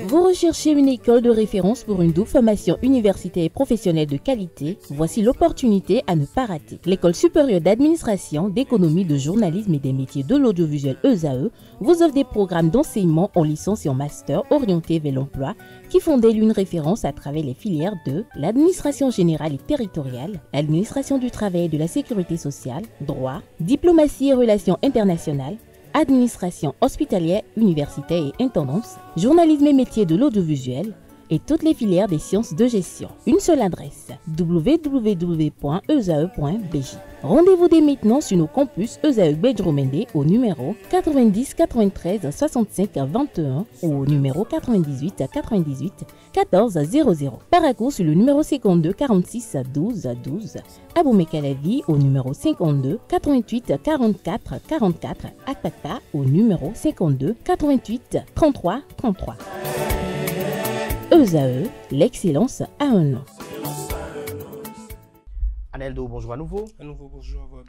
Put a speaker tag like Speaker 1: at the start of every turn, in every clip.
Speaker 1: Vous recherchez une école de référence pour une double formation universitaire et professionnelle de qualité? Voici l'opportunité à ne pas rater. L'École supérieure d'administration, d'économie, de journalisme et des métiers de l'audiovisuel ESAE vous offre des programmes d'enseignement en licence et en master orientés vers l'emploi qui font d'elle une référence à travers les filières de l'administration générale et territoriale, l'administration du travail et de la sécurité sociale, droit, diplomatie et relations internationales, administration hospitalière, universitaire et intendance, journalisme et métiers de l'audiovisuel et toutes les filières des sciences de gestion. Une seule adresse, www.esae.bj. Rendez-vous dès maintenant sur nos campus ESAE Bedjromende au numéro 90 93 65 21 ou au numéro 98 98 14 00. Paracourt sur le numéro 52 46 12 12. Aboumé-Calavi au numéro 52 88 44 44. Akpata au numéro 52 88 33 33. ESAE, l'excellence à un nom.
Speaker 2: Aneldo, bonjour à nouveau.
Speaker 3: À nouveau, bonjour à vous.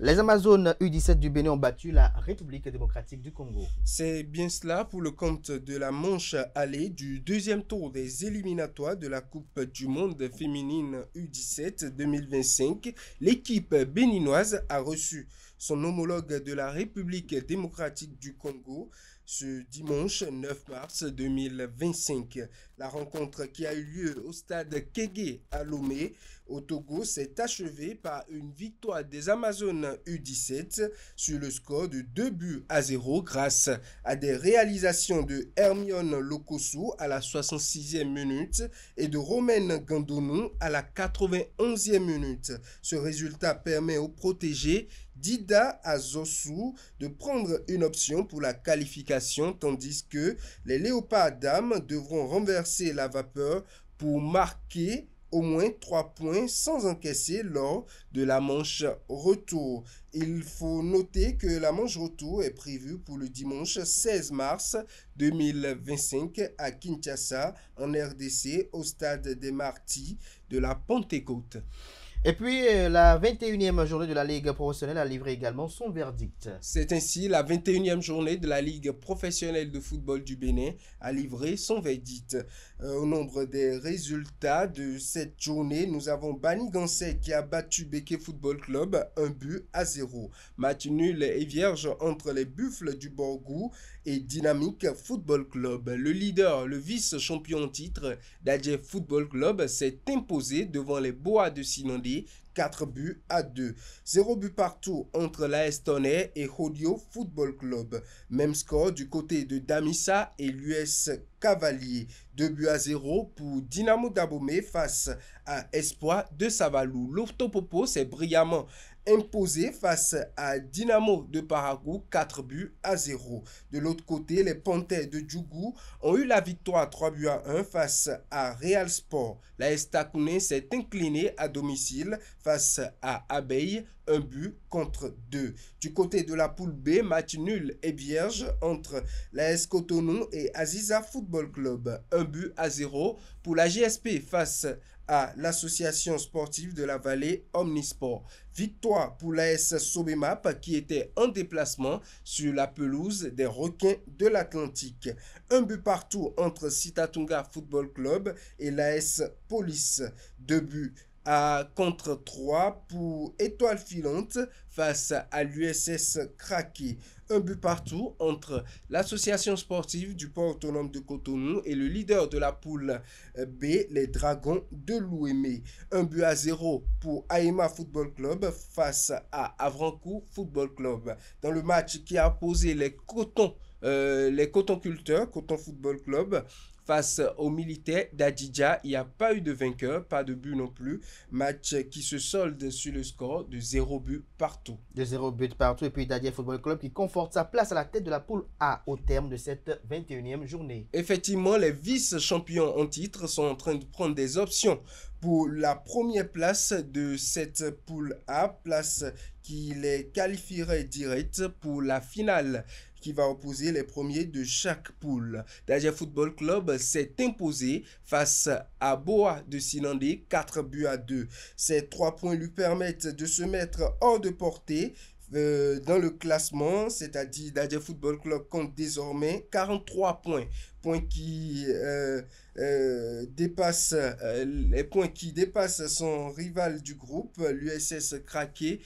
Speaker 2: Les Amazones U17 du Bénin ont battu la République démocratique du Congo.
Speaker 3: C'est bien cela pour le compte de la manche allée du deuxième tour des éliminatoires de la Coupe du Monde féminine U17 2025. L'équipe béninoise a reçu son homologue de la République démocratique du Congo ce dimanche 9 mars 2025. La rencontre qui a eu lieu au stade Kégué à Lomé au Togo s'est achevée par une victoire des Amazones U17 sur le score de 2-0 grâce à des réalisations de Hermione Lokosu à la 66e minute et de Romaine Gandonou à la 91e minute. Ce résultat permet aux protégés Dida Azosu de prendre une option pour la qualification tandis que les Léopards dames devront renverser la vapeur pour marquer au moins 3 points sans encaisser lors de la manche retour. Il faut noter que la manche retour est prévue pour le dimanche 16 mars 2025 à Kinshasa en RDC au stade des Martyrs de la Pentecôte.
Speaker 2: Et puis, la 21e journée de la Ligue professionnelle a livré également son verdict.
Speaker 3: C'est ainsi, la 21e journée de la Ligue professionnelle de football du Bénin a livré son verdict. Au nombre des résultats de cette journée, nous avons Bani Gansé qui a battu Beke Football Club 1-0. Match nul et vierge entre les Buffles du Borgou et Dynamique Football Club. Le leader, le vice-champion en titre, Dadje Football Club, s'est imposé devant les Bois de Sinandé 4-2. 0 but partout entre l'AS Tonnerre et Hodio Football Club. Même score du côté de Damissa et l'US Cavalier. 2-0 pour Dynamo Dabomey face à Espoir de Savalou. L'Oftopopo s'est brillamment imposé face à Dynamo de Paragou 4-0. De l'autre côté, les Panthères de Djougou ont eu la victoire 3-1 face à Real Sport. La Estakouné s'est incliné à domicile face à Abeille 1-2. Du côté de la poule B, match nul et vierge entre l'AS Cotonou et Aziza Football Club 1-0 pour la GSP face à l'association sportive de la vallée Omnisport. Victoire pour l'AS Sobemap qui était en déplacement sur la pelouse des Requins de l'Atlantique. 1 but partout entre Sitatunga Football Club et l'AS Police. 2 buts contre 3 pour Étoile Filante face à l'USS Kraki. 1 but partout entre l'association sportive du port autonome de Cotonou et le leader de la poule B, les Dragons de Louémé. 1-0 pour Aïma Football Club face à Avrancourt Football Club. Dans le match qui a opposé les cotonculteurs, Coton Football Club, face aux militaires d'Adidja, il n'y a pas eu de vainqueur, pas de but non plus. Match qui se solde sur le score de 0 but partout.
Speaker 2: De 0 but partout. Et puis Dadje Football Club qui conforte sa place à la tête de la poule A au terme de cette 21e journée.
Speaker 3: Effectivement, les vice-champions en titre sont en train de prendre des options pour la première place de cette poule A, place qui les qualifierait direct pour la finale qui va opposer les premiers de chaque poule. Dadje Football Club s'est imposé face à Boa de Sinandé 4-2. Ces 3 points lui permettent de se mettre hors de portée dans le classement, c'est-à-dire Dadje Football Club compte désormais 43 points. Les points qui dépassent son rival du groupe, l'USS Kraké,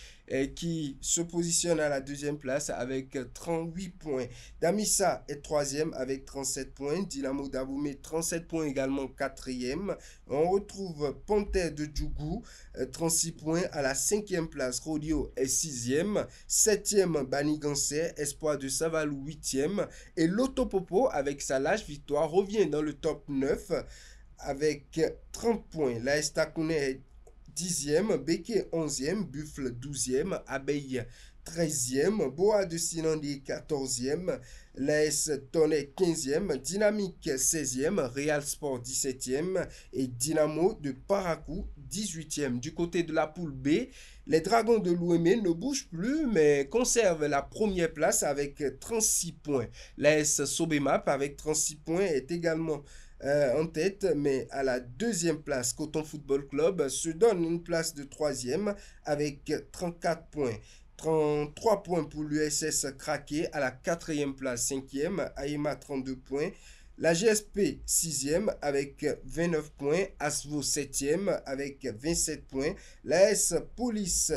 Speaker 3: qui se positionne à la deuxième place avec 38 points. Damissa est troisième avec 37 points. Dynamo d'Aboumé, 37 points également quatrième. On retrouve Panthère de Djougou, 36 points à la cinquième place. Rodio est sixième. Septième, Banigansé, Espoir de Savalou, huitième. Et Lotopopo, avec sa lâche victoire, revient dans le top 9 avec 30 points. La Estakoune est 10e, Beke 11e, Buffle 12e, Abeille 13e, Boa de Sinandi 14e, l'AS Tonnet 15e, Dynamique 16e, Real Sport 17e et Dynamo de Parakou 18e. Du côté de la poule B, les Dragons de l'Ouémé ne bougent plus mais conservent la première place avec 36 points. L'AS Sobemap avec 36 points est également en tête, mais à la deuxième place. Coton Football Club se donne une place de troisième avec 34 points. 33 points pour l'USS Kraké à la quatrième place. Cinquième, Aïma 32 points. La GSP 6e avec 29 points. Asvo 7e avec 27 points. L'AS Police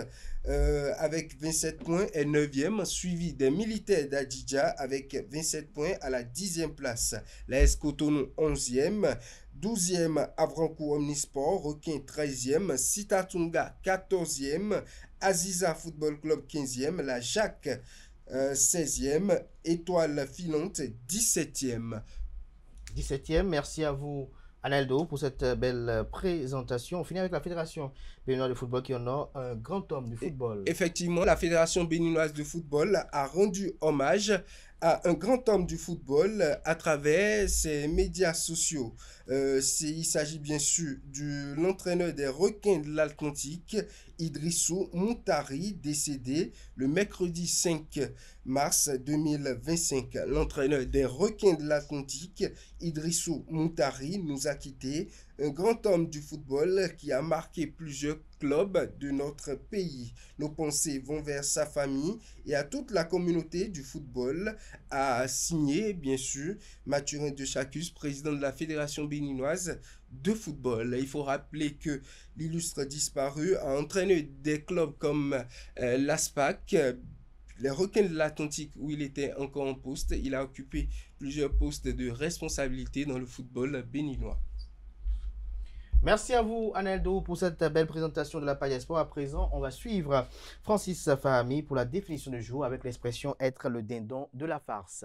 Speaker 3: avec 27 points est 9e, suivi des Militaires d'Adidja avec 27 points à la 10e place. L'AS Cotonou 11e, 12e Avrancourt Omnisport, Requin 13e, Sitatunga 14e, Aziza Football Club 15e, la Jacques 16e, Étoile Filante 17e.
Speaker 2: 17e, merci à vous Analdo pour cette belle présentation. On finit avec la Fédération béninoise de football qui honore un grand homme du football.
Speaker 3: Effectivement, la Fédération béninoise de football a rendu hommage à un grand homme du football à travers ses médias sociaux. Il s'agit bien sûr de l'entraîneur des Requins de l'Atlantique, Idrissou Moutari, décédé le mercredi 5 mars 2025. L'entraîneur des Requins de l'Atlantique, Idrissou Moutari, nous a quittés. Un grand homme du football qui a marqué plusieurs clubs de notre pays. Nos pensées vont vers sa famille et à toute la communauté du football, a signé, bien sûr, Mathurin de Chacus, président de la Fédération béninoise de football. Il faut rappeler que l'illustre disparu a entraîné des clubs comme l'ASPAC, les Requins de l'Atlantique où il était encore en poste. Il a occupé plusieurs postes de responsabilité dans le football béninois.
Speaker 2: Merci à vous, Aneldo, pour cette belle présentation de la page Sport. À présent, on va suivre Francis Fahami pour la définition du jour avec l'expression être le dindon de la farce.